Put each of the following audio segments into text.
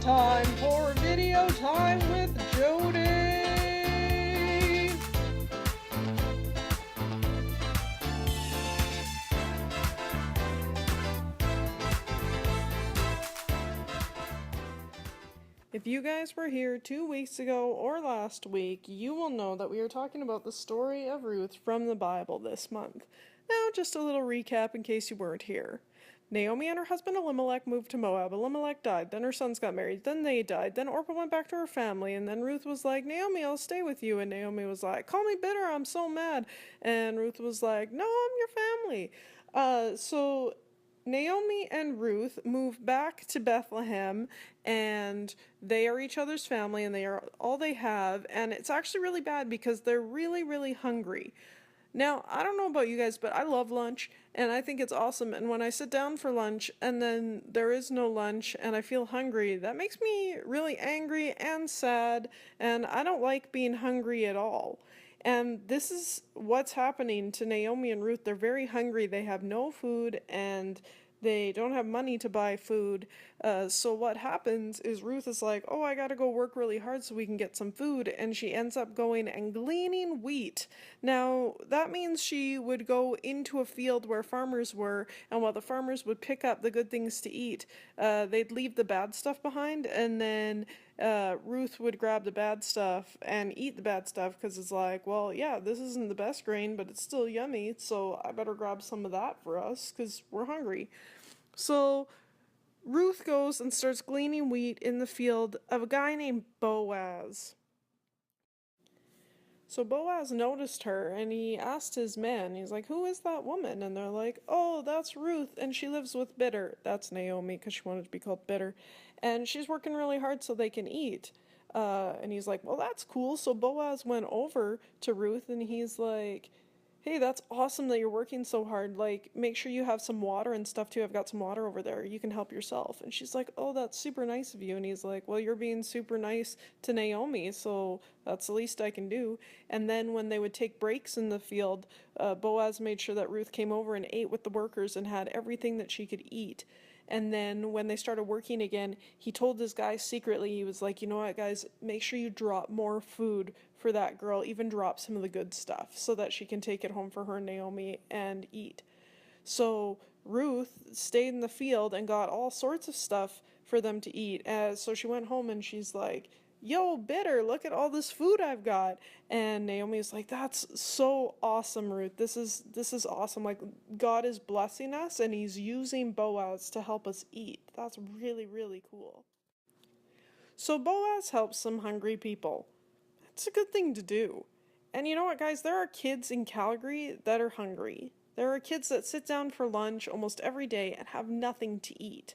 time for video time with Jodi. If you guys were here 2 weeks ago or last week, you will know that we are talking about the story of Ruth from the Bible this month. Now, just a little recap in case you weren't here. Naomi and her husband Elimelech moved to Moab. Elimelech died, then her sons got married, then they died, then Orpah went back to her family, and then Ruth was like, Naomi, I'll stay with you, and Naomi was like, call me bitter, I'm so mad, and Ruth was like, no, I'm your family. So Naomi and Ruth move back to Bethlehem, and they are each other's family, and they are all they have, and it's actually really bad because they're really, really hungry. Now, I don't know about you guys, but I love lunch, and I think it's awesome, and when I sit down for lunch, and then there is no lunch, and I feel hungry, that makes me really angry and sad, and I don't like being hungry at all. And this is what's happening to Naomi and Ruth. They're very hungry, they have no food, and they don't have money to buy food. So what happens is Ruth is like, oh, I gotta go work really hard so we can get some food, and she ends up going and gleaning wheat. Now, that means she would go into a field where farmers were, and while the farmers would pick up the good things to eat, they'd leave the bad stuff behind, and then Ruth would grab the bad stuff and eat the bad stuff because it's like, well, yeah, this isn't the best grain, but it's still yummy, so I better grab some of that for us because we're hungry. So Ruth goes and starts gleaning wheat in the field of a guy named Boaz. So Boaz noticed her, and he asked his men, he's like, who is that woman? And they're like, oh, that's Ruth, and she lives with Bitter. That's Naomi, because she wanted to be called Bitter. And she's working really hard so they can eat. And he's like, well, that's cool. So Boaz went over to Ruth, and he's like, hey, that's awesome that you're working so hard. Like, make sure you have some water and stuff too. I've got some water over there. You can help yourself. And she's like, oh, that's super nice of you. And he's like, well, you're being super nice to Naomi, so that's the least I can do. And then when they would take breaks in the field, Boaz made sure that Ruth came over and ate with the workers and had everything that she could eat. And then when they started working again, he told this guy secretly, he was like, you know what, guys, make sure you drop more food for that girl, even drop some of the good stuff so that she can take it home for her and Naomi and eat. So Ruth stayed in the field and got all sorts of stuff for them to eat. So she went home and she's like, yo, Bitter, look at all this food I've got. And Naomi's like, that's so awesome, Ruth. This is awesome. Like, God is blessing us and he's using Boaz to help us eat. That's really, really cool. So Boaz helps some hungry people. It's a good thing to do. And you know what, guys? There are kids in Calgary that are hungry. There are kids that sit down for lunch almost every day and have nothing to eat.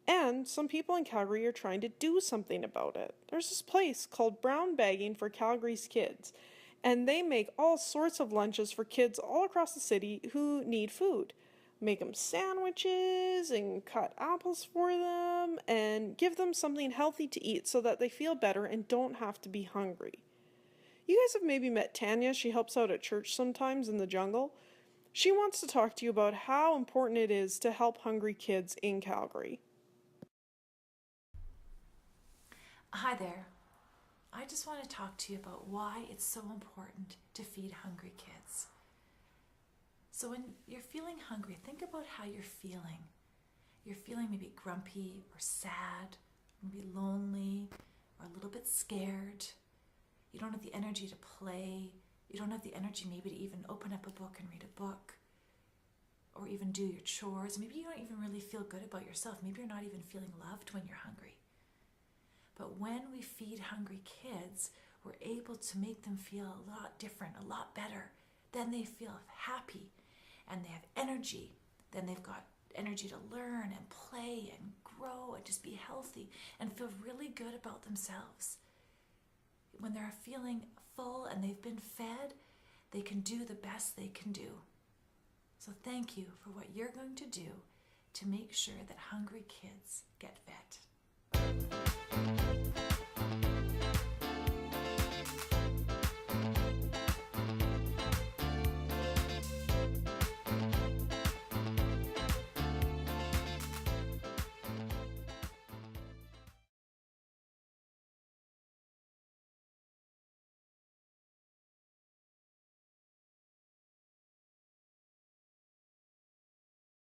And some people in Calgary are trying to do something about it. There's this place called Brown Bagging for Calgary's Kids, and they make all sorts of lunches for kids all across the city who need food. Make them sandwiches and cut apples for them and give them something healthy to eat so that they feel better and don't have to be hungry. You guys have maybe met Tanya. She helps out at church sometimes in the jungle. She wants to talk to you about how important it is to help hungry kids in Calgary. Hi there. I just want to talk to you about why it's so important to feed hungry kids. So when you're feeling hungry, think about how you're feeling. You're feeling maybe grumpy or sad, maybe lonely or a little bit scared. You don't have the energy to play. You don't have the energy maybe to even open up a book and read a book or even do your chores. Maybe you don't even really feel good about yourself. Maybe you're not even feeling loved when you're hungry. But when we feed hungry kids, we're able to make them feel a lot different, a lot better. Then they feel happy and they have energy. Then they've got energy to learn and play and grow and just be healthy and feel really good about themselves. When they're feeling full and they've been fed, they can do the best they can do. So thank you for what you're going to do to make sure that hungry kids get fed.